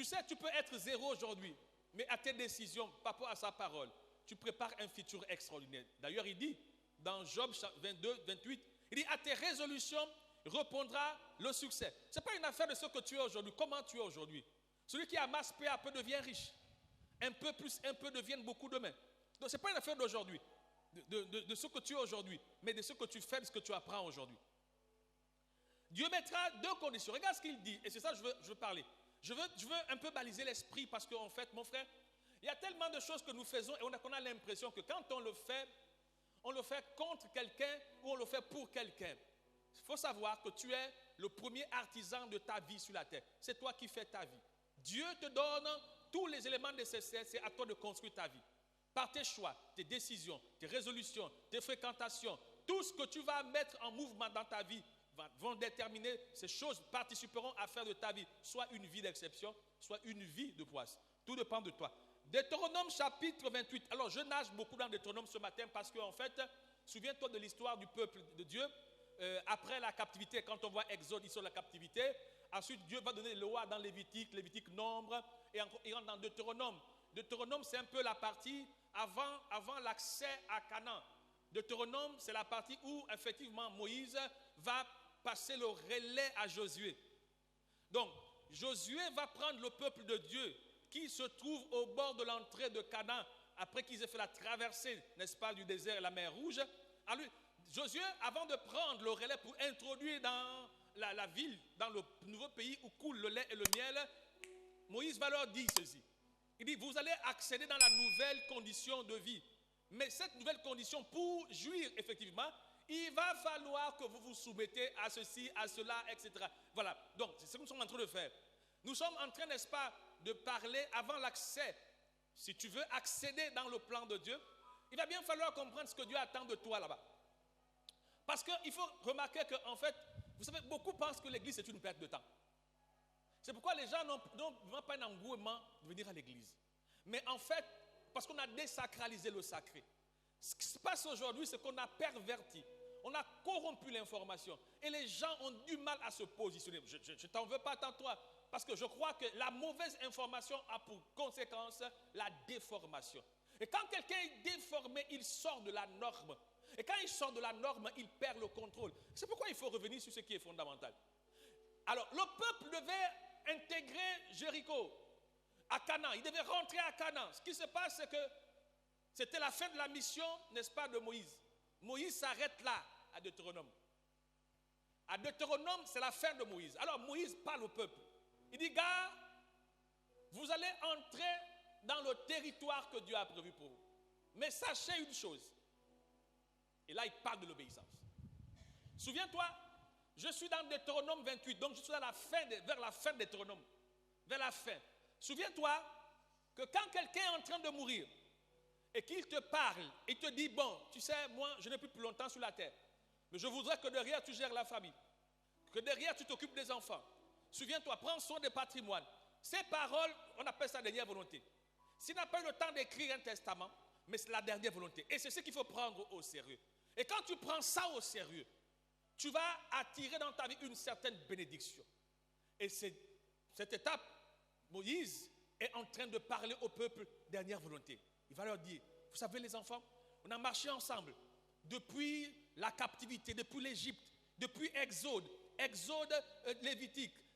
Tu sais, tu peux être zéro aujourd'hui, mais à tes décisions, par rapport à sa parole, tu prépares un futur extraordinaire. D'ailleurs, il dit, dans Job 22, 28, il dit, à tes résolutions répondra le succès. Ce n'est pas une affaire de ce que tu es aujourd'hui, comment tu es aujourd'hui. Celui qui amasse peu à peu devient riche. Un peu plus, un peu deviennent beaucoup demain. Donc ce n'est pas une affaire d'aujourd'hui, de ce que tu es aujourd'hui, mais de ce que tu fais, de ce que tu apprends aujourd'hui. Dieu mettra deux conditions. Regarde ce qu'il dit, et c'est ça que je veux parler. Je veux un peu baliser l'esprit parce qu'en fait, mon frère, il y a tellement de choses que nous faisons et qu'on a l'impression que quand on le fait contre quelqu'un ou on le fait pour quelqu'un. Il faut savoir que tu es le premier artisan de ta vie sur la terre. C'est toi qui fais ta vie. Dieu te donne tous les éléments nécessaires, c'est à toi de construire ta vie. Par tes choix, tes décisions, tes résolutions, tes fréquentations, tout ce que tu vas mettre en mouvement dans ta vie vont déterminer, ces choses participeront à faire de ta vie soit une vie d'exception, soit une vie de poisse. Tout dépend de toi. Deutéronome chapitre 28. Alors je nage beaucoup dans Deutéronome ce matin parce qu'en fait, souviens-toi de l'histoire du peuple de Dieu. Après la captivité, quand on voit Exode, ils sont la captivité. Ensuite, Dieu va donner les lois dans Lévitique Nombre, et il rentre dans Deutéronome. Deutéronome, c'est un peu la partie avant l'accès à Canaan. Deutéronome, c'est la partie où, effectivement, Moïse va passer le relais à Josué. Donc, Josué va prendre le peuple de Dieu qui se trouve au bord de l'entrée de Canaan, après qu'ils aient fait la traversée, n'est-ce pas, du désert et la mer Rouge. Alors, Josué, avant de prendre le relais pour introduire dans la ville, dans le nouveau pays où coule le lait et le miel, Moïse va leur dire ceci. Il dit, vous allez accéder dans la nouvelle condition de vie. Mais cette nouvelle condition, pour jouir effectivement, il va falloir que vous vous soumettez à ceci, à cela, etc. Voilà, donc c'est ce que nous sommes en train de faire. Nous sommes en train, n'est-ce pas, de parler avant l'accès. Si tu veux accéder dans le plan de Dieu, il va bien falloir comprendre ce que Dieu attend de toi là-bas. Parce qu'il faut remarquer qu'en fait, vous savez, beaucoup pensent que l'église est une perte de temps. C'est pourquoi les gens n'ont pas un engouement de venir à l'église. Mais en fait, parce qu'on a désacralisé le sacré. Ce qui se passe aujourd'hui, c'est qu'on a perverti. On a corrompu l'information. Et les gens ont du mal à se positionner. Je ne t'en veux pas tant toi. Parce que je crois que la mauvaise information a pour conséquence la déformation. Et quand quelqu'un est déformé, il sort de la norme. Et quand il sort de la norme, il perd le contrôle. C'est pourquoi il faut revenir sur ce qui est fondamental. Alors, le peuple devait intégrer Jéricho à Canaan. Il devait rentrer à Canaan. Ce qui se passe, c'est que c'était la fin de la mission, n'est-ce pas, de Moïse. Moïse s'arrête là, à Deutéronome. À Deutéronome, c'est la fin de Moïse. Alors, Moïse parle au peuple. Il dit, gars, vous allez entrer dans le territoire que Dieu a prévu pour vous. Mais sachez une chose. Et là, il parle de l'obéissance. Souviens-toi, je suis dans Deutéronome 28, donc je suis vers la fin de Deutéronome. Vers la fin. Souviens-toi que quand quelqu'un est en train de mourir et qu'il te parle et te dit, bon, tu sais, moi, je n'ai plus longtemps sur la terre, mais je voudrais que derrière, tu gères la famille, que derrière, tu t'occupes des enfants. Souviens-toi, prends soin des patrimoines. Ces paroles, on appelle ça la dernière volonté. S'il n'a pas eu le temps d'écrire un testament, mais c'est la dernière volonté. Et c'est ce qu'il faut prendre au sérieux. Et quand tu prends ça au sérieux, tu vas attirer dans ta vie une certaine bénédiction. Et cette étape, Moïse est en train de parler au peuple, dernière volonté. Il va leur dire, vous savez les enfants, on a marché ensemble depuis la captivité, depuis l'Égypte, depuis Exode,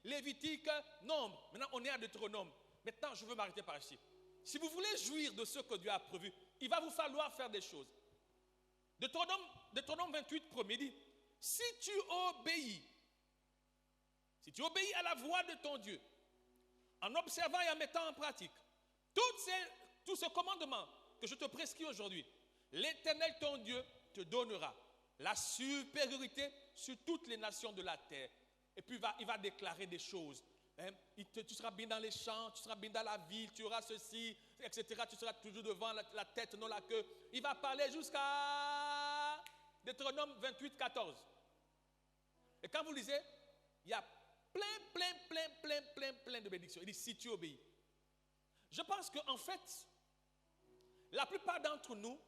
Lévitique, Nombre. Maintenant, on est à Deutéronome. Maintenant, je veux m'arrêter par ici. Si vous voulez jouir de ce que Dieu a prévu, il va vous falloir faire des choses. Deutéronome 28, premier dit, si tu obéis à la voix de ton Dieu, en observant et en mettant en pratique tous ces commandements que je te prescris aujourd'hui, l'Éternel ton Dieu te donnera la supériorité sur toutes les nations de la terre. Et puis il va déclarer des choses. Tu seras bien dans les champs, tu seras bien dans la ville, tu auras ceci, etc. Tu seras toujours devant la tête, non la queue. Il va parler jusqu'à Deutéronome 28, 14. Et quand vous lisez, il y a plein de bénédictions. Il dit, si tu obéis. Je pense qu'en fait, la plupart d'entre nous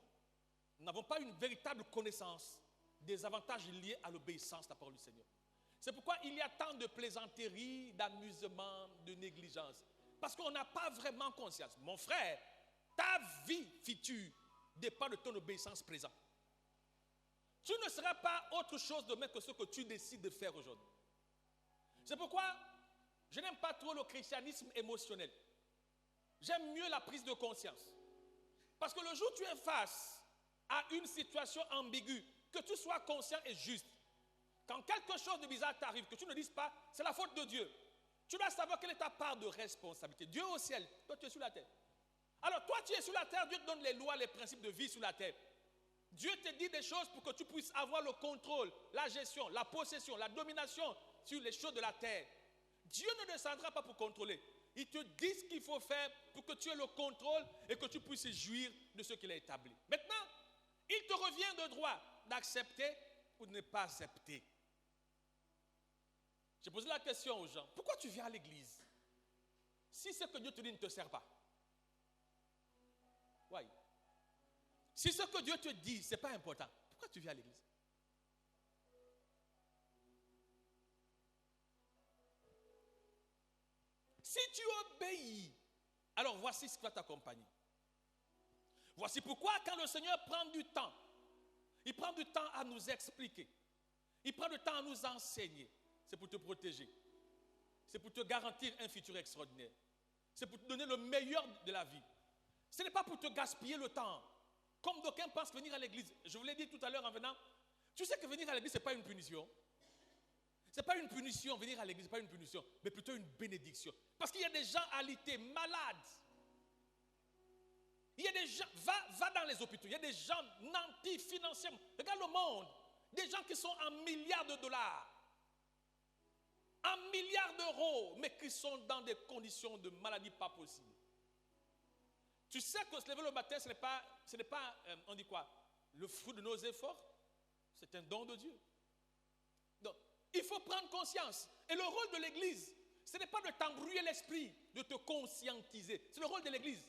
n'avons pas une véritable connaissance des avantages liés à l'obéissance à la parole du Seigneur. C'est pourquoi il y a tant de plaisanteries, d'amusements, de négligence. Parce qu'on n'a pas vraiment conscience. Mon frère, ta vie future dépend de ton obéissance présente. Tu ne seras pas autre chose demain que ce que tu décides de faire aujourd'hui. C'est pourquoi je n'aime pas trop le christianisme émotionnel. J'aime mieux la prise de conscience. Parce que le jour où tu es face à une situation ambiguë, que tu sois conscient et juste, quand quelque chose de bizarre t'arrive, que tu ne dises pas, c'est la faute de Dieu. Tu dois savoir quelle est ta part de responsabilité. Dieu au ciel, toi tu es sur la terre. Alors toi tu es sur la terre, Dieu te donne les lois, les principes de vie sur la terre. Dieu te dit des choses pour que tu puisses avoir le contrôle, la gestion, la possession, la domination sur les choses de la terre. Dieu ne descendra pas pour contrôler. Il te dit ce qu'il faut faire pour que tu aies le contrôle et que tu puisses jouir de ce qu'il a établi. Maintenant, il te revient de droit d'accepter ou de ne pas accepter. J'ai posé la question aux gens, pourquoi tu viens à l'église si ce que Dieu te dit ne te sert pas? Oui. Si ce que Dieu te dit, ce n'est pas important, pourquoi tu viens à l'église? Si tu obéis, alors voici ce qui va t'accompagner. Voici pourquoi quand le Seigneur prend du temps, il prend du temps à nous expliquer, il prend du temps à nous enseigner, c'est pour te protéger, c'est pour te garantir un futur extraordinaire, c'est pour te donner le meilleur de la vie. Ce n'est pas pour te gaspiller le temps, comme d'aucuns pensent venir à l'église. Je vous l'ai dit tout à l'heure en venant, tu sais que venir à l'église, ce n'est pas une punition. Ce n'est pas une punition, venir à l'église, ce n'est pas une punition, mais plutôt une bénédiction. Parce qu'il y a des gens alités, malades. Il y a des gens, va dans les hôpitaux, il y a des gens nantis financièrement. Regarde le monde, des gens qui sont en milliards de dollars, en milliards d'euros, mais qui sont dans des conditions de maladie pas possibles. Tu sais que se lever le matin, ce n'est pas on dit quoi, le fruit de nos efforts, c'est un don de Dieu. Donc, il faut prendre conscience. Et le rôle de l'église, ce n'est pas de t'embrouiller l'esprit, de te conscientiser. C'est le rôle de l'église.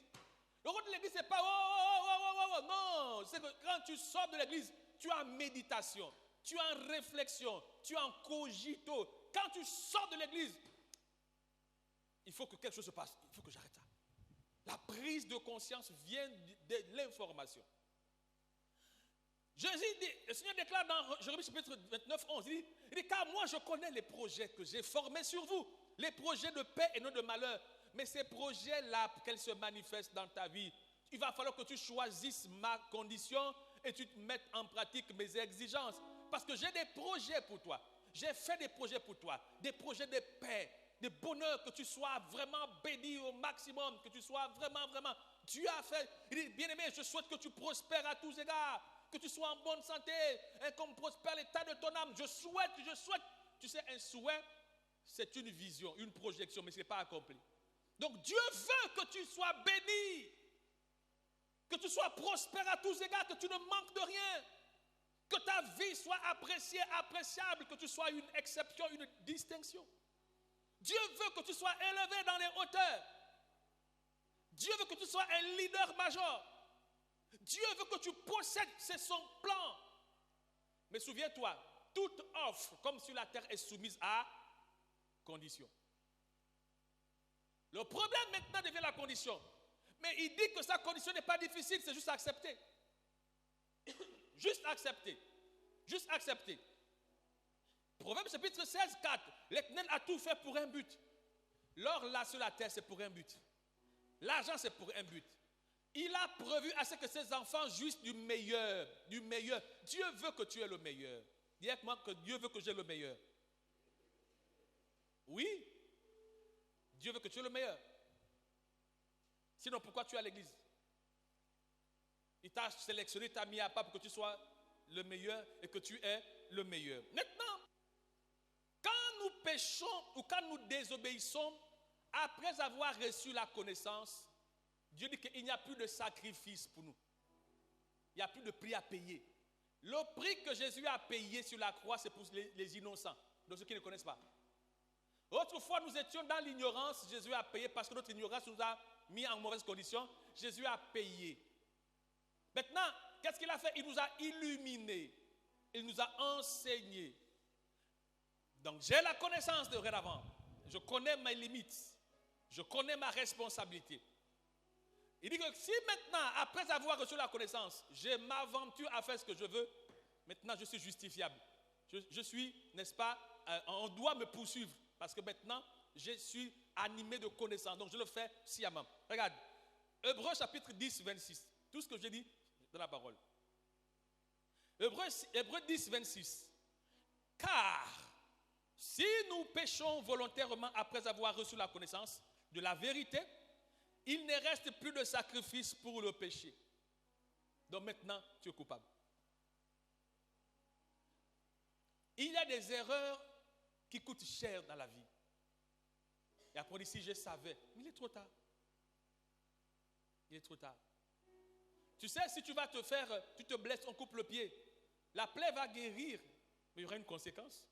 Le rôle de l'église, ce n'est pas non, c'est que quand tu sors de l'église, tu es en méditation, tu es en réflexion, tu es en cogito. Quand tu sors de l'église, il faut que quelque chose se passe. Il faut que j'arrête ça. La prise de conscience vient de l'information. Jésus dit, le Seigneur déclare dans Jérémie chapitre 29, 11, il dit, car moi je connais les projets que j'ai formés sur vous, les projets de paix et non de malheur. Mais ces projets-là, pour qu'elles se manifestent dans ta vie, il va falloir que tu choisisses ma condition et tu te mettes en pratique mes exigences. Parce que j'ai des projets pour toi. J'ai fait des projets pour toi, des projets de paix, de bonheur, que tu sois vraiment béni au maximum, que tu sois vraiment, Dieu a fait. Il dit, bien-aimé, je souhaite que tu prospères à tous égards, que tu sois en bonne santé, et comme prospère l'état de ton âme. Je souhaite. Tu sais, un souhait, c'est une vision, une projection, mais ce n'est pas accompli. Donc Dieu veut que tu sois béni, que tu sois prospère à tous égards, que tu ne manques de rien, que ta vie soit appréciée, appréciable, que tu sois une exception, une distinction. Dieu veut que tu sois élevé dans les hauteurs. Dieu veut que tu sois un leader majeur. Dieu veut que tu possèdes, c'est son plan. Mais souviens-toi, toute offre, comme sur la terre, est soumise à condition. Le problème maintenant devient la condition. Mais il dit que sa condition n'est pas difficile, c'est juste accepter. Juste accepter. Juste accepter. Proverbe chapitre 16, 4. L'Éternel a tout fait pour un but. L'or là sur la terre, c'est pour un but. L'argent, c'est pour un but. Il a prévu à ce que ses enfants jouissent du meilleur. Du meilleur. Dieu veut que tu aies le meilleur. Dis avec moi que Dieu veut que j'ai le meilleur. Oui. Dieu veut que tu aies le meilleur. Sinon, pourquoi tu es à l'église? Il t'a sélectionné, t'a mis à part pour que tu sois le meilleur et que tu aies le meilleur. Maintenant, quand nous péchons ou quand nous désobéissons, après avoir reçu la connaissance, Dieu dit qu'il n'y a plus de sacrifice pour nous. Il n'y a plus de prix à payer. Le prix que Jésus a payé sur la croix, c'est pour les innocents, de ceux qui ne connaissent pas. Autrefois, nous étions dans l'ignorance, Jésus a payé parce que notre ignorance nous a mis en mauvaise condition. Jésus a payé. Maintenant, qu'est-ce qu'il a fait? Il nous a illuminés. Il nous a enseignés. Donc, j'ai la connaissance de dorénavant. Je connais mes limites. Je connais ma responsabilité. Il dit que si maintenant, après avoir reçu la connaissance, je m'aventure à faire ce que je veux, maintenant je suis justifiable. Je suis, n'est-ce pas, on doit me poursuivre parce que maintenant, je suis animé de connaissance. Donc je le fais sciemment. Regarde, Hébreux chapitre 10, 26. Tout ce que je dis dans la parole. Hébreux 10, 26. Car si nous péchons volontairement après avoir reçu la connaissance de la vérité, il ne reste plus de sacrifice pour le péché. Donc maintenant, tu es coupable. Il y a des erreurs qui coûtent cher dans la vie. Et après, on dit, si je savais, mais il est trop tard. Il est trop tard. Tu sais, si tu vas tu te blesses, on coupe le pied. La plaie va guérir, mais il y aura une conséquence.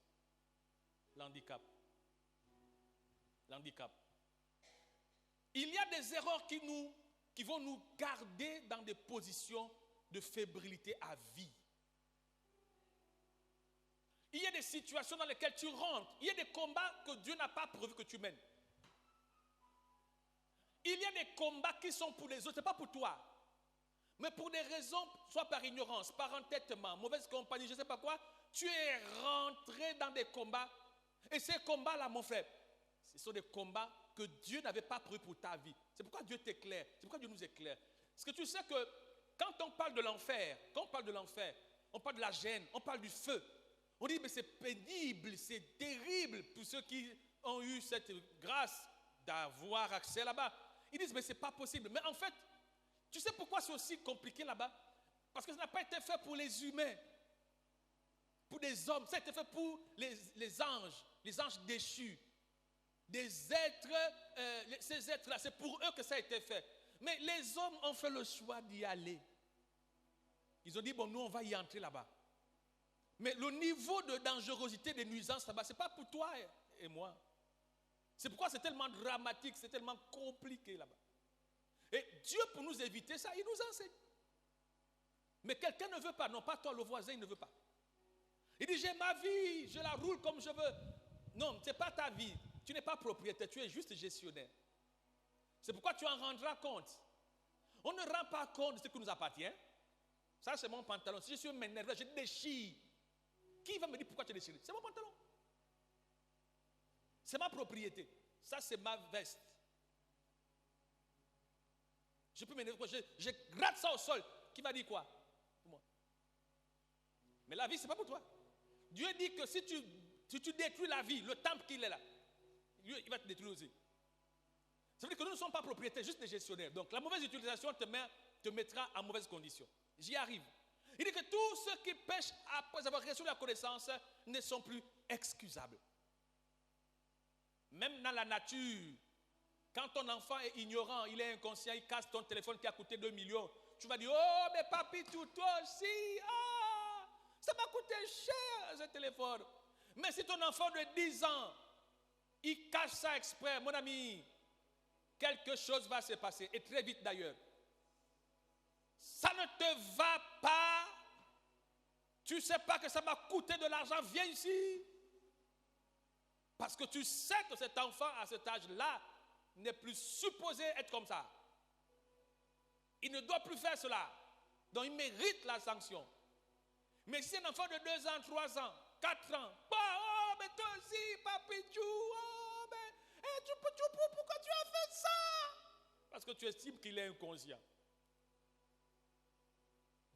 L'handicap. L'handicap. Il y a des erreurs qui vont nous garder dans des positions de fébrilité à vie. Il y a des situations dans lesquelles tu rentres. Il y a des combats que Dieu n'a pas prévu que tu mènes. Il y a des combats qui sont pour les autres, ce n'est pas pour toi. Mais pour des raisons, soit par ignorance, par entêtement, mauvaise compagnie, je ne sais pas quoi, tu es rentré dans des combats. Et ces combats-là, mon frère, ce sont des combats que Dieu n'avait pas prévus pour ta vie. C'est pourquoi Dieu t'éclaire. C'est pourquoi Dieu nous éclaire. Parce que tu sais que quand on parle de l'enfer, on parle de la gêne, on parle du feu. On dit, mais c'est pénible, c'est terrible pour ceux qui ont eu cette grâce d'avoir accès là-bas. Ils disent, mais ce n'est pas possible. Mais en fait, tu sais pourquoi c'est aussi compliqué là-bas? Parce que ça n'a pas été fait pour les humains, pour des hommes. Ça a été fait pour les anges déchus. Des êtres, ces êtres-là, c'est pour eux que ça a été fait. Mais les hommes ont fait le choix d'y aller. Ils ont dit, bon, nous, on va y entrer là-bas. Mais le niveau de dangerosité, des nuisances là-bas, ce n'est pas pour toi et moi. C'est pourquoi c'est tellement dramatique, c'est tellement compliqué là-bas. Et Dieu, pour nous éviter ça, il nous enseigne. Mais quelqu'un ne veut pas, non pas toi, le voisin, il ne veut pas. Il dit, j'ai ma vie, je la roule comme je veux. Non, ce n'est pas ta vie. Tu n'es pas propriétaire, tu es juste gestionnaire. C'est pourquoi tu en rendras compte. On ne rend pas compte de ce qui nous appartient. Ça, c'est mon pantalon. Si je suis m'énervé, je déchire. Qui va me dire pourquoi tu as déchiré? C'est mon pantalon. C'est ma propriété. Ça, c'est ma veste. Je peux m'énerver. Je gratte ça au sol. Qui va dire quoi? Pour moi. Mais la vie, ce n'est pas pour toi. Dieu dit que si tu détruis la vie, le temple qu'il est là, il va te détruire aussi. Ça veut dire que nous ne sommes pas propriétaires, juste des gestionnaires. Donc la mauvaise utilisation te mettra en mauvaise condition. J'y arrive. Il dit que tous ceux qui pêchent après avoir reçu la connaissance ne sont plus excusables. Même dans la nature, quand ton enfant est ignorant, il est inconscient, il casse ton téléphone qui a coûté 2 millions, tu vas dire, oh mais papi, toi aussi, ça m'a coûté cher ce téléphone. Mais si ton enfant de 10 ans, il cache ça exprès, mon ami, quelque chose va se passer, et très vite d'ailleurs. Ça ne te va pas. Tu ne sais pas que ça m'a coûté de l'argent, viens ici. Parce que tu sais que cet enfant à cet âge-là n'est plus supposé être comme ça. Il ne doit plus faire cela. Donc il mérite la sanction. Mais si c'est un enfant de 2 ans, 3 ans, 4 ans, oh, mais toi aussi, papi, oh, mais pourquoi tu as fait ça? Parce que tu estimes qu'il est inconscient.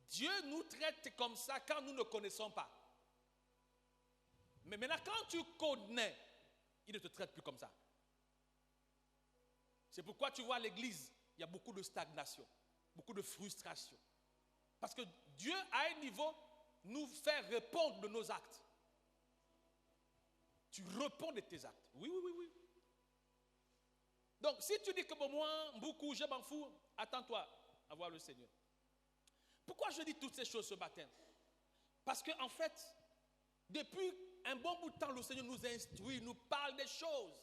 Dieu nous traite comme ça quand nous ne connaissons pas. Mais maintenant, quand tu connais, il ne te traite plus comme ça. C'est pourquoi tu vois à l'église, il y a beaucoup de stagnation, beaucoup de frustration. Parce que Dieu, à un niveau, nous fait répondre de nos actes. Tu réponds de tes actes. Oui. Donc, si tu dis que bon, moi, beaucoup, je m'en fous, attends-toi à voir le Seigneur. Pourquoi je dis toutes ces choses ce matin? Parce qu'en fait, depuis un bon bout de temps, le Seigneur nous instruit, nous parle des choses.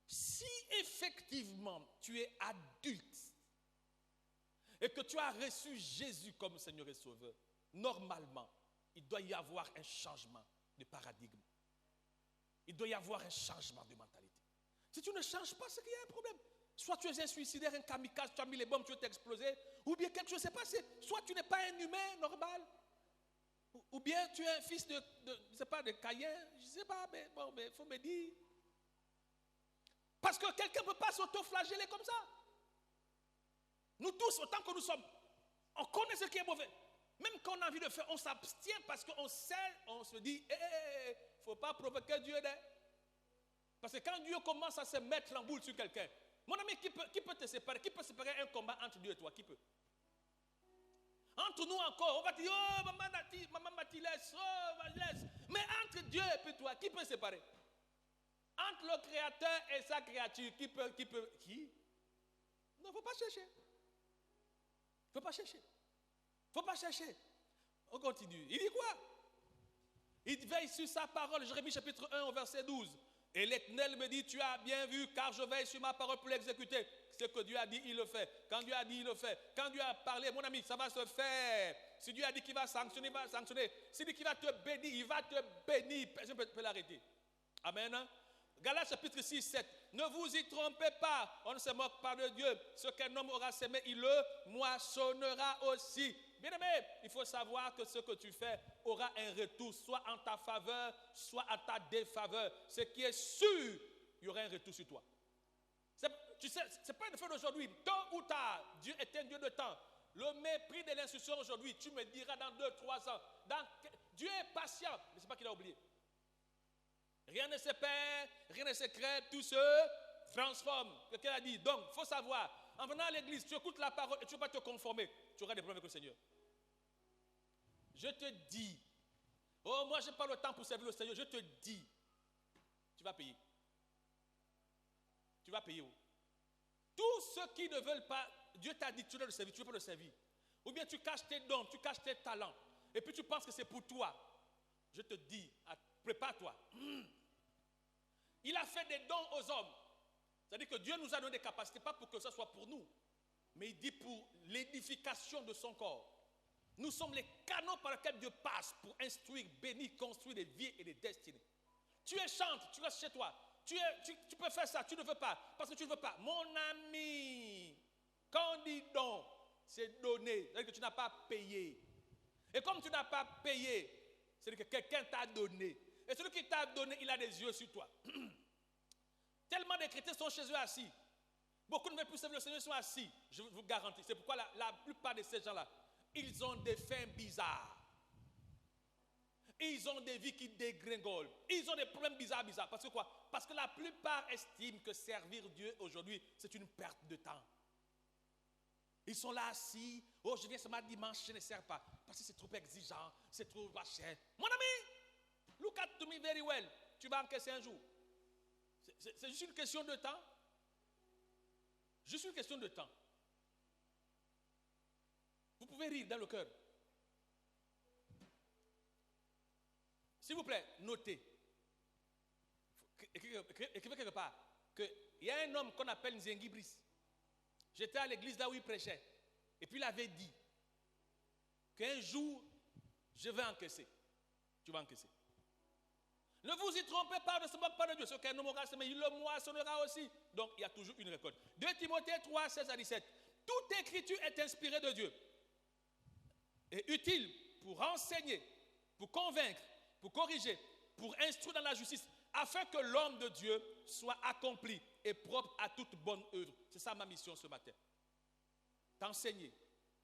Si effectivement tu es adulte et que tu as reçu Jésus comme Seigneur et Sauveur, normalement, il doit y avoir un changement de paradigme. Il doit y avoir un changement de mentalité. Si tu ne changes pas, c'est qu'il y a un problème. Soit tu es un suicidaire, un kamikaze, tu as mis les bombes, tu veux t'exploser, ou bien quelque chose s'est passé. Soit tu n'es pas un humain normal, ou bien tu es un fils de je ne sais pas, de Caïn, je ne sais pas, mais bon, il faut me dire. Parce que quelqu'un ne peut pas s'auto-flageller comme ça. Nous tous, autant que nous sommes, on connaît ce qui est mauvais. Même quand on a envie de faire, on s'abstient parce qu'on sait, on se dit, il ne faut pas provoquer Dieu. Parce que quand Dieu commence à se mettre en boule sur quelqu'un, mon ami, qui peut te séparer? Qui peut séparer un combat entre Dieu et toi? Qui peut? Entre nous encore, on va dire, oh, maman m'a laisse, oh, laisse. Mais entre Dieu et puis toi, qui peut séparer? Entre le Créateur et sa créature, qui? Non, il ne faut pas chercher. Il ne faut pas chercher. Il ne faut pas chercher. On continue. Il dit quoi? Il veille sur sa parole. Jérémie chapitre 1 au verset 12. Et l'Éternel me dit, tu as bien vu, car je veille sur ma parole pour l'exécuter. Ce que Dieu a dit, il le fait. Quand Dieu a dit, il le fait. Quand Dieu a parlé, mon ami, ça va se faire. Si Dieu a dit qu'il va sanctionner, il va sanctionner. S'il dit qu'il va te bénir, il va te bénir. Personne ne peut l'arrêter. Amen. Galates chapitre 6, 7. Ne vous y trompez pas. On ne se moque pas de Dieu. Ce qu'un homme aura semé, il le moissonnera aussi. Bien aimé, il faut savoir que ce que tu fais aura un retour, soit en ta faveur, soit en ta défaveur. Ce qui est sûr, il y aura un retour sur toi. Tu sais, ce n'est pas une affaire d'aujourd'hui. Tôt ou tard, Dieu est un Dieu de temps. Le mépris de l'instruction aujourd'hui, tu me diras dans 2-3 ans. Dieu est patient, mais ce n'est pas qu'il a oublié. Rien ne se perd, rien ne se crée, tout se transforme. Quelqu'un a dit. Donc, il faut savoir, en venant à l'église, tu écoutes la parole et tu ne vas pas te conformer. Tu auras des problèmes avec le Seigneur. Je te dis, oh, moi, je n'ai pas le temps pour servir le Seigneur. Je te dis, tu vas payer. Tu vas payer où? Tous ceux qui ne veulent pas, Dieu t'a dit, tu dois le servir, tu ne veux pas le servir. Ou bien tu caches tes dons, tu caches tes talents. Et puis tu penses que c'est pour toi. Je te dis, prépare-toi. Il a fait des dons aux hommes. C'est-à-dire que Dieu nous a donné des capacités, pas pour que ce soit pour nous, mais il dit pour l'édification de son corps. Nous sommes les canaux par lesquels Dieu passe pour instruire, bénir, construire des vies et des destinées. Tu es chante, tu restes chez toi. Tu peux faire ça, tu ne veux pas, parce que tu ne veux pas. Mon ami, quand on dit don, c'est donner. C'est-à-dire que tu n'as pas payé. Et comme tu n'as pas payé, c'est-à-dire que quelqu'un t'a donné. Et celui qui t'a donné, il a des yeux sur toi. Tellement de chrétiens sont chez eux assis. Beaucoup ne veulent plus servir le Seigneur, ils sont assis. Je vous garantis. C'est pourquoi la plupart de ces gens-là, ils ont des fins bizarres. Ils ont des vies qui dégringolent. Ils ont des problèmes bizarres. Parce que quoi? Parce que la plupart estiment que servir Dieu aujourd'hui, c'est une perte de temps. Ils sont là assis. Oh, je viens ce dimanche, je ne sers pas. Parce que c'est trop exigeant, c'est trop cher. Mon ami, look at to me very well. Tu vas encaisser un jour. C'est juste une question de temps. Juste une question de temps. Vous pouvez rire dans le cœur. S'il vous plaît, notez. Écrivez quelque part qu'il y a un homme qu'on appelle Nzengi Brice. J'étais à l'église là où il prêchait. Et puis il avait dit qu'un jour, je vais encaisser. Tu vas encaisser. Ne vous y trompez pas, ne se moque pas de Dieu. Ce qu'un homme aura semé, il le moissonnera aussi. Donc il y a toujours une récolte. 2 Timothée 3, 16 à 17. Toute écriture est inspirée de Dieu. Et utile pour enseigner, pour convaincre, pour corriger, pour instruire dans la justice, afin que l'homme de Dieu soit accompli et propre à toute bonne œuvre. C'est ça ma mission ce matin. T'enseigner,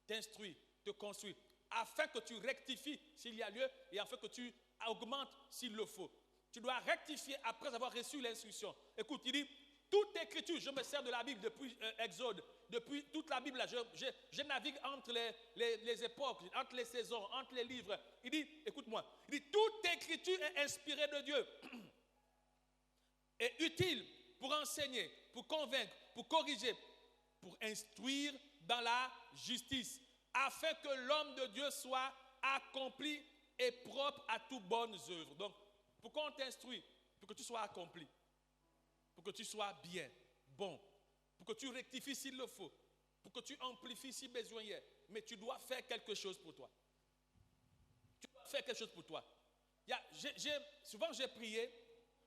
t'instruire, te construire, afin que tu rectifies s'il y a lieu et afin que tu augmentes s'il le faut. Tu dois rectifier après avoir reçu l'instruction. Écoute, il dit, toute écriture, je me sers de la Bible depuis Exode, depuis toute la Bible, là, je navigue entre les époques, entre les saisons, entre les livres. Il dit, écoute-moi, il dit, toute écriture est inspirée de Dieu et utile pour enseigner, pour convaincre, pour corriger, pour instruire dans la justice, afin que l'homme de Dieu soit accompli et propre à toutes bonnes œuvres. Donc, pourquoi on t'instruit? Pour que tu sois accompli, pour que tu sois bien, bon, pour que tu rectifies s'il le faut, pour que tu amplifies si besoin y est. Mais tu dois faire quelque chose pour toi. Tu dois faire quelque chose pour toi. Souvent j'ai prié,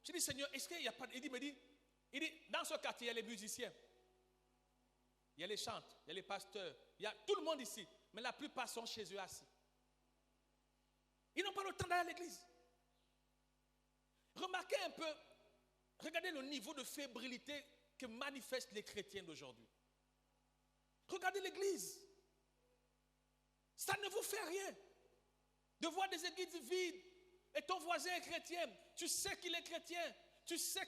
j'ai dit Seigneur, est-ce qu'il n'y a pas... Il me dit, Il dit, dans ce quartier, il y a les musiciens, il y a les chantres, il y a les pasteurs, il y a tout le monde ici. Mais la plupart sont chez eux assis. Ils n'ont pas le temps d'aller à l'église. Remarquez un peu, regardez le niveau de fébrilité que manifestent les chrétiens d'aujourd'hui. Regardez l'église. Ça ne vous fait rien de voir des églises vides et ton voisin est chrétien. Tu sais qu'il est chrétien. Tu sais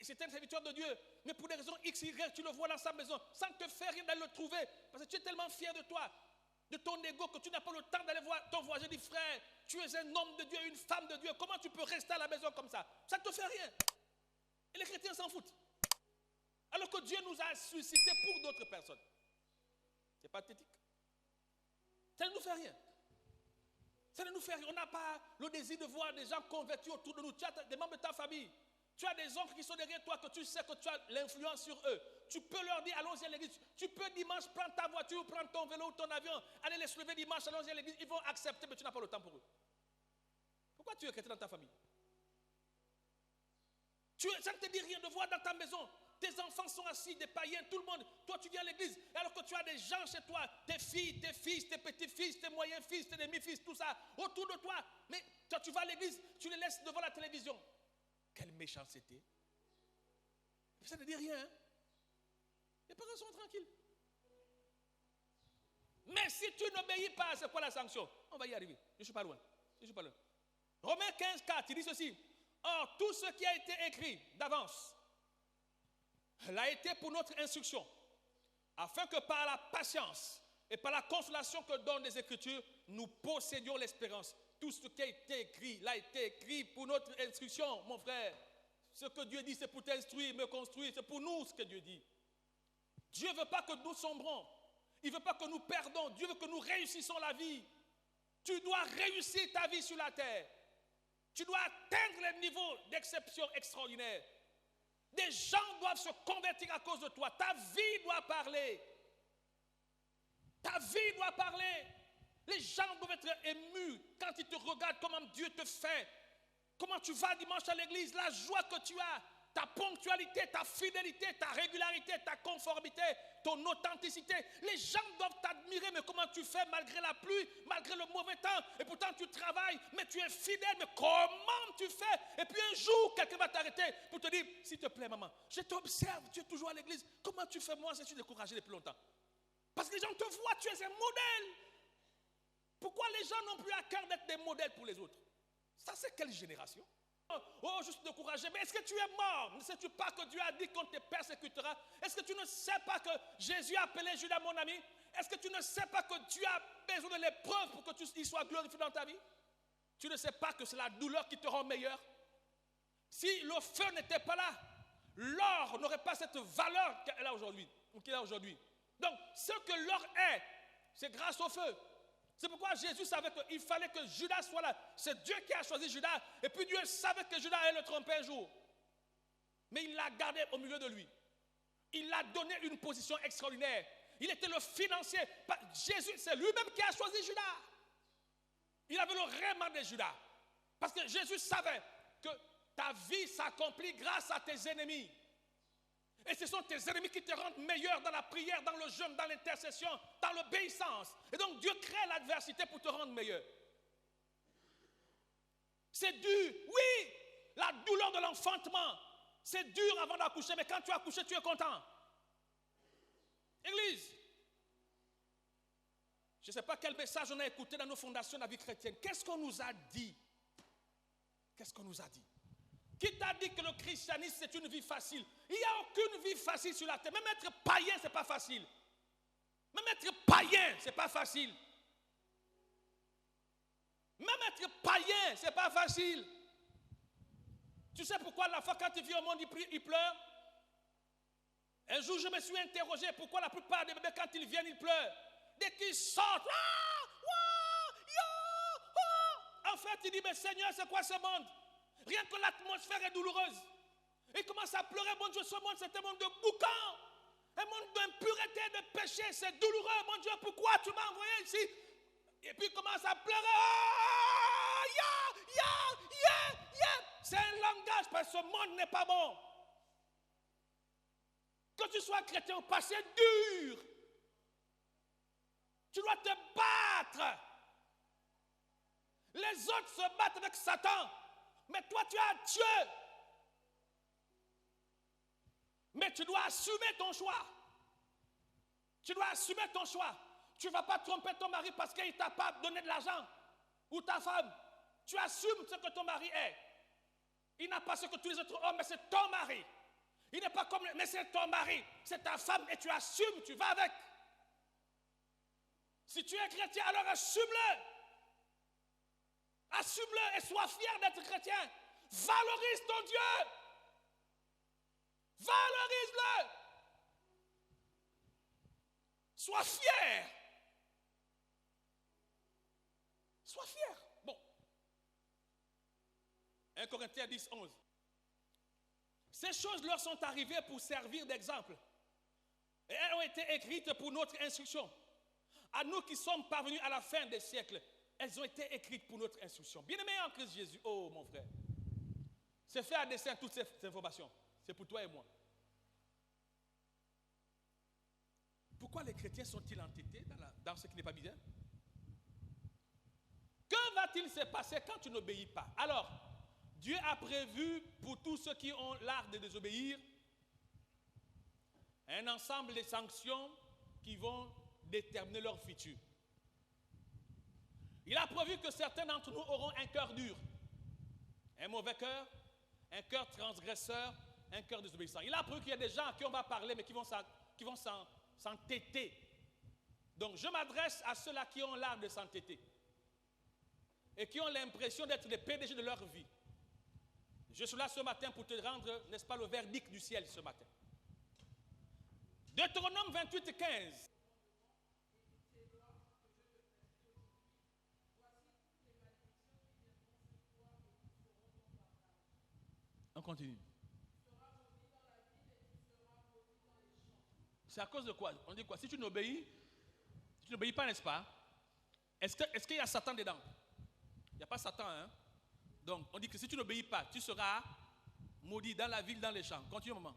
c'est un serviteur de Dieu. Mais pour des raisons X, Y, tu le vois dans sa maison sans te faire rien d'aller le trouver. Parce que tu es tellement fier de toi, de ton ego, que tu n'as pas le temps d'aller voir ton voisin et dire, frère, tu es un homme de Dieu, une femme de Dieu. Comment tu peux rester à la maison comme ça? Ça ne te fait rien. Et les chrétiens s'en foutent. Alors que Dieu nous a suscités pour d'autres personnes. C'est pathétique. Ça ne nous fait rien. Ça ne nous fait rien. On n'a pas le désir de voir des gens convertis autour de nous. Tu as des membres de ta famille. Tu as des oncles qui sont derrière toi, que tu sais que tu as l'influence sur eux. Tu peux leur dire, allons-y à l'église. Tu peux dimanche prendre ta voiture, prendre ton vélo ou ton avion, aller les soulever dimanche, allons-y à l'église. Ils vont accepter, mais tu n'as pas le temps pour eux. Pourquoi tu es chrétien dans ta famille? Ça ne te dit rien de voir dans ta maison. Tes enfants sont assis, des païens, tout le monde. Toi, tu viens à l'église. Alors que tu as des gens chez toi, tes filles, tes fils, tes petits-fils, tes moyens-fils, tes demi-fils, tout ça, autour de toi. Mais toi, tu vas à l'église, tu les laisses devant la télévision. Quelle méchanceté. Ça ne dit rien. Hein? Les parents sont tranquilles. Mais si tu n'obéis pas, c'est quoi la sanction? On va y arriver. Je ne suis pas loin. Romains 15, 4, il dit ceci. Or, tout ce qui a été écrit d'avance l'a été pour notre instruction, afin que par la patience et par la consolation que donnent les Écritures, nous possédions l'espérance. Tout ce qui a été écrit, l'a été écrit pour notre instruction, mon frère. Ce que Dieu dit, c'est pour t'instruire, me construire. C'est pour nous ce que Dieu dit. Dieu ne veut pas que nous sombrons. Il ne veut pas que nous perdons. Dieu veut que nous réussissons la vie. Tu dois réussir ta vie sur la terre. Tu dois atteindre les niveaux d'exception extraordinaire. Des gens doivent se convertir à cause de toi. Ta vie doit parler. Ta vie doit parler. Les gens doivent être émus quand ils te regardent, comment Dieu te fait. Comment tu vas dimanche à l'église, la joie que tu as, ta ponctualité, ta fidélité, ta régularité, ta conformité, ton authenticité. Les gens doivent t'admirer, mais comment tu fais malgré la pluie, malgré le mauvais temps, et pourtant tu travailles, mais tu es fidèle, mais comment tu fais? Et puis un jour, quelqu'un va t'arrêter pour te dire, s'il te plaît maman, je t'observe, tu es toujours à l'église, comment tu fais? Moi, je suis découragé depuis longtemps. Parce que les gens te voient, tu es un modèle. Pourquoi les gens n'ont plus à cœur d'être des modèles pour les autres? Ça, c'est quelle génération? Oh, je suis découragé. Mais est-ce que tu es mort? Ne sais-tu pas que Dieu a dit qu'on te persécutera? Est-ce que tu ne sais pas que Jésus a appelé Judas mon ami? Est-ce que tu ne sais pas que Dieu a besoin de l'épreuve pour que il soit glorifié dans ta vie? Tu ne sais pas que c'est la douleur qui te rend meilleur? Si le feu n'était pas là, l'or n'aurait pas cette valeur qu'elle a aujourd'hui, ou qu'il a aujourd'hui. Donc, ce que l'or est, c'est grâce au feu. C'est pourquoi Jésus savait qu'il fallait que Judas soit là. C'est Dieu qui a choisi Judas. Et puis Dieu savait que Judas allait le tromper un jour. Mais il l'a gardé au milieu de lui. Il l'a donné une position extraordinaire. Il était le financier. Jésus, c'est lui-même qui a choisi Judas. Il avait le réman de Judas. Parce que Jésus savait que ta vie s'accomplit grâce à tes ennemis. Et ce sont tes ennemis qui te rendent meilleur dans la prière, dans le jeûne, dans l'intercession, dans l'obéissance. Et donc Dieu crée l'adversité pour te rendre meilleur. C'est dur, oui, la douleur de l'enfantement, c'est dur avant d'accoucher, mais quand tu as accouché, tu es content. Église, je ne sais pas quel message on a écouté dans nos fondations de la vie chrétienne. Qu'est-ce qu'on nous a dit? Qu'est-ce qu'on nous a dit? Qui t'a dit que le christianisme c'est une vie facile? Il n'y a aucune vie facile sur la terre. Même être païen, ce n'est pas facile. Même être païen, ce n'est pas facile. Même être païen, ce n'est pas facile. Tu sais pourquoi la fois quand il vient au monde, il pleure? Un jour, je me suis interrogé pourquoi la plupart des bébés, quand ils viennent, ils pleurent. Dès qu'ils sortent, en fait, il dit, mais Seigneur, c'est quoi ce monde? Rien que l'atmosphère est douloureuse. Il commence à pleurer, mon Dieu, ce monde, c'est un monde de boucan. Un monde d'impureté, de péché, c'est douloureux. Mon Dieu, pourquoi tu m'as envoyé ici? Et puis il commence à pleurer. C'est un langage, parce que ce monde n'est pas bon. Que tu sois chrétien ou pas, c'est dur. Tu dois te battre. Les autres se battent avec Satan. Mais toi, tu as Dieu. Mais tu dois assumer ton choix. Tu dois assumer ton choix. Tu ne vas pas tromper ton mari parce qu'il ne t'a pas donné de l'argent. Ou ta femme. Tu assumes ce que ton mari est. Il n'a pas ce que tous les autres hommes, mais c'est ton mari. Il n'est pas comme, mais c'est ton mari. C'est ta femme et tu assumes, tu vas avec. Si tu es chrétien, alors assume-le. Assume-le et sois fier d'être chrétien. Valorise ton Dieu. Valorise-le. Sois fier. Sois fier. Bon. 1 Corinthiens 10, 11. Ces choses leur sont arrivées pour servir d'exemple. Et elles ont été écrites pour notre instruction. À nous qui sommes parvenus à la fin des siècles, elles ont été écrites pour notre instruction. Bien-aimé en Christ Jésus, oh mon frère, c'est fait à dessein toutes ces informations. C'est pour toi et moi. Pourquoi les chrétiens sont-ils entêtés dans ce qui n'est pas bien? Que va-t-il se passer quand tu n'obéis pas? Alors, Dieu a prévu pour tous ceux qui ont l'art de désobéir un ensemble de sanctions qui vont déterminer leur futur. Il a prévu que certains d'entre nous auront un cœur dur, un mauvais cœur, un cœur transgresseur, un cœur désobéissant. Il a prévu qu'il y a des gens à qui on va parler, mais qui vont s'entêter. Donc, je m'adresse à ceux-là qui ont l'art de s'entêter et qui ont l'impression d'être les PDG de leur vie. Je suis là ce matin pour te rendre, n'est-ce pas, le verdict du ciel ce matin. Deutéronome 28, 15. On continue. C'est à cause de quoi? On dit quoi? Si tu n'obéis pas, n'est-ce pas? Est-ce qu'il y a Satan dedans? Il n'y a pas Satan, hein? Donc, on dit que si tu n'obéis pas, tu seras maudit dans la ville, dans les champs. Continue un moment.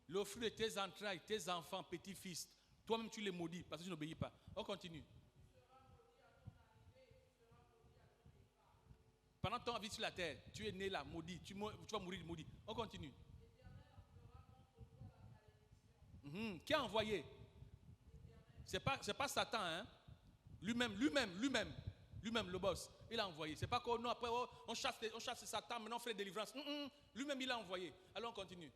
Le fruit de tes entrailles, tes enfants, petits-fils, toi-même tu les maudis parce que tu n'obéis pas. On continue. Pendant ton vie sur la terre, tu es né là, maudit, tu vas mourir maudit. On continue. Qui a envoyé? C'est pas Satan, hein? Lui-même, le boss, il a envoyé. C'est pas qu'on après on chasse Satan, maintenant on fait des délivrances. Lui-même il a envoyé. Alors on continue.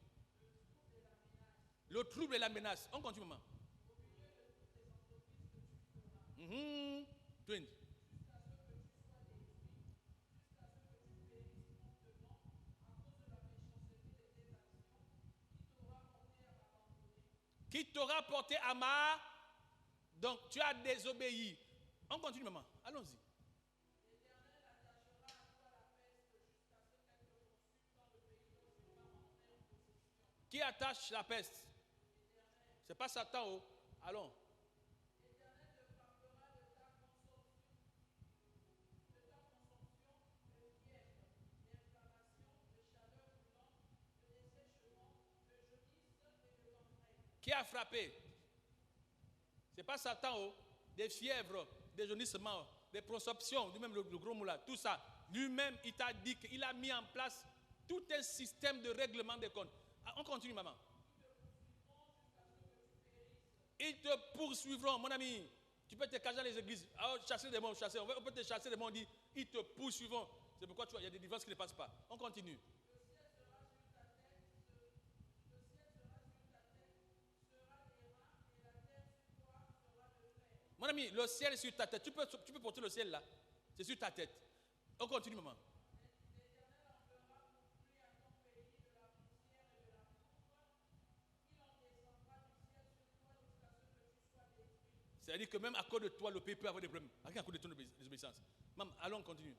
Le trouble et la menace. On continue, maman. 20. Qui t'aura porté à ma... Donc, tu as désobéi. On continue, maman. Allons-y. Qui attache la peste? C'est pas Satan, oh. Allons. Qui a frappé? C'est pas Satan, oh. Des fièvres, des jaunissements, des prosoptions, lui-même le gros moulin, tout ça. Lui-même, il t'a dit qu'il a mis en place tout un système de règlement des comptes. On continue, maman. Ils te poursuivront, mon ami. Tu peux te cacher dans les églises. Ah, chasser des démons, chasser. On peut te chasser des démons, on dit, ils te poursuivront. C'est pourquoi tu vois, il y a des divorces qui ne passent pas. On continue. Mon ami, le ciel est sur ta tête. Tu peux porter le ciel là. C'est sur ta tête. On continue, maman. C'est-à-dire que même à cause de toi, le pays peut avoir des problèmes. À cause de ton désobéissance. Maman, allons, on continue.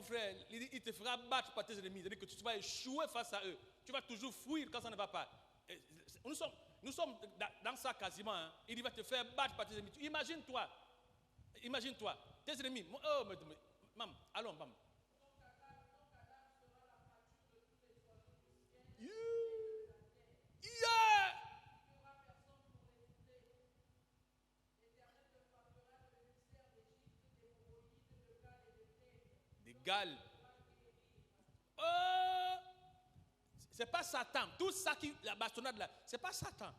frère, il te fera battre par tes ennemis. C'est-à-dire que tu vas échouer face à eux. Tu vas toujours fuir quand ça ne va pas. Nous sommes dans ça quasiment. Hein. Il va te faire battre par tes ennemis. Imagine-toi. Tes ennemis. Oh, maman, allons, maman. Yeah. Des Galles. C'est pas Satan. Tout ça la bastonnade là, c'est pas Satan.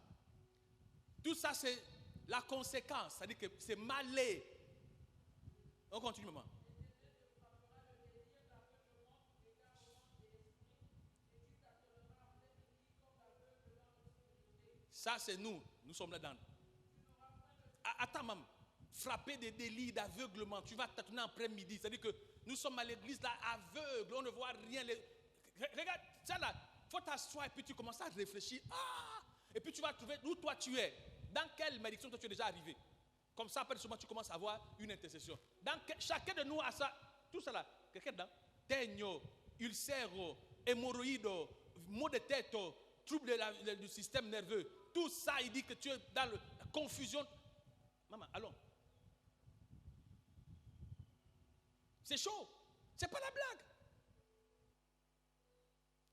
Tout ça c'est la conséquence. C'est-à-dire que c'est malais. On continue, maman. Ça c'est nous. Nous sommes là-dedans. Attends, maman. Frapper des délits d'aveuglement. Tu vas t'attendre en après-midi. C'est-à-dire que nous sommes à l'église là, aveugles. On ne voit rien. Regarde, ça là. Il faut t'asseoir et puis tu commences à réfléchir. Et puis tu vas trouver d'où toi tu es. Dans quelle malédiction toi tu es déjà arrivé. Comme ça, après souvent tu commences à avoir une intercession. Chacun de nous a ça. Tout ça là. Quelqu'un dedans. Tegno, ulcère, hémorroïde, maux de tête, trouble du système nerveux. Tout ça, il dit que tu es dans la confusion. Maman, allons. C'est chaud. C'est pas la blague.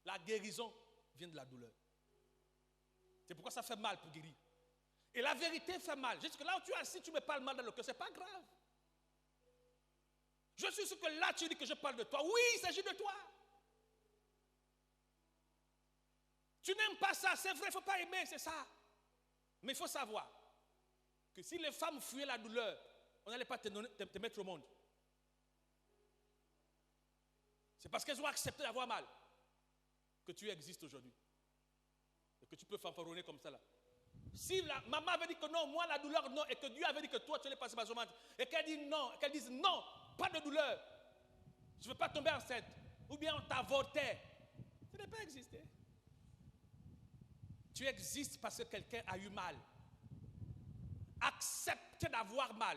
La guérison vient de la douleur. C'est pourquoi ça fait mal pour guérir. Et la vérité fait mal. Jusque là où tu es assis, tu me parles mal dans le cœur. C'est pas grave. Je suis sûr que là, tu dis que je parle de toi. Oui, il s'agit de toi. Tu n'aimes pas ça, c'est vrai, il ne faut pas aimer, c'est ça. Mais il faut savoir que si les femmes fuyaient la douleur, on n'allait pas te mettre au monde. C'est parce qu'elles ont accepté d'avoir mal que tu existes aujourd'hui. Et que tu peux fanfaronner comme ça là. Si la maman avait dit que non, moi la douleur non, et que Dieu avait dit que toi tu allais passer par ce moment, et qu'elle dit non, qu'elle dise non, pas de douleur, je ne veux pas tomber enceinte, ou bien on t'avortait, ça n'a pas existé. Tu existes parce que quelqu'un a eu mal. Accepte d'avoir mal.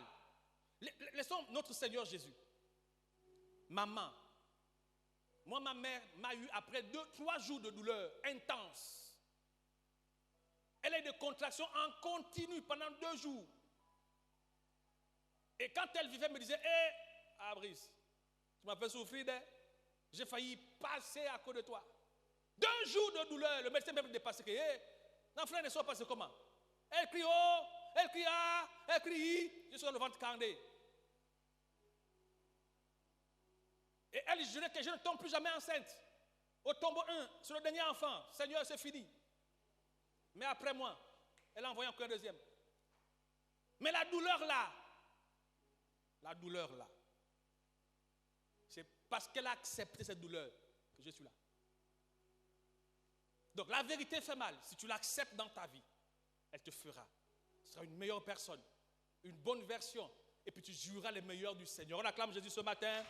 Laissons notre Seigneur Jésus. Maman. Moi, ma mère m'a eu après 2-3 jours de douleur intense. Elle a eu des contractions en continu pendant 2 jours. Et quand elle vivait, elle me disait, hé, Brice, tu m'as fait souffrir, j'ai failli passer à cause de toi. 2 jours de douleur, le médecin m'a dépassé. L'enfant ne soit passé comment? Elle crie oh, elle crie ah, elle crie i, jusqu'à le ventre candé. Et elle jurait que je ne tombe plus jamais enceinte. Au tombeau 1, sur le dernier enfant, Seigneur, c'est fini. Mais après moi, elle a envoyé encore un deuxième. Mais la douleur là, c'est parce qu'elle a accepté cette douleur que je suis là. Donc la vérité fait mal. Si tu l'acceptes dans ta vie, elle te fera. Tu seras une meilleure personne, une bonne version. Et puis tu jureras les meilleurs du Seigneur. On acclame Jésus ce matin.